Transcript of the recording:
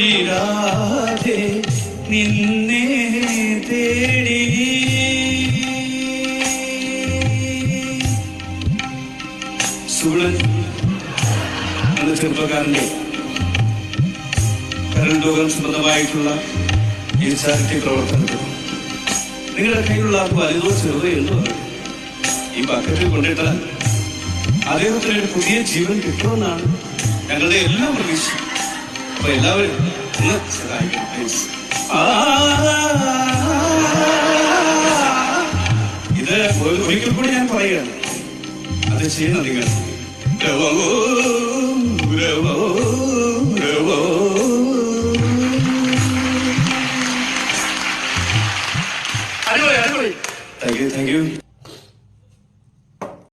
മധുമൊഴിയാതെ നിന്നെ തേടി എന്ന ചെറുപ്പക്കാരന്റെ കരൾ രോഗം സംബന്ധമായിട്ടുള്ള ഈ ചാരിറ്റി പ്രവർത്തനത്തിൽ നിങ്ങളുടെ കയ്യിലുള്ള വലുതോ ചെറുതോ എന്തോ ഈ ബക്കറ്റിൽ കൊണ്ടിട്ടാൽ അദ്ദേഹത്തിന് ഒരു പുതിയ ജീവൻ കിട്ടുമെന്നാണ് ഞങ്ങളുടെ എല്ലാം പ്രതീക്ഷ. അപ്പൊ എല്ലാവരും ഒന്ന് സഹായിക്കണം. ഇത് ഒരിക്കൽ കൂടി ഞാൻ പറയുകയാണ്, അത് ചെയ്യുന്ന നിങ്ങൾ അടിപൊളി. Thank you.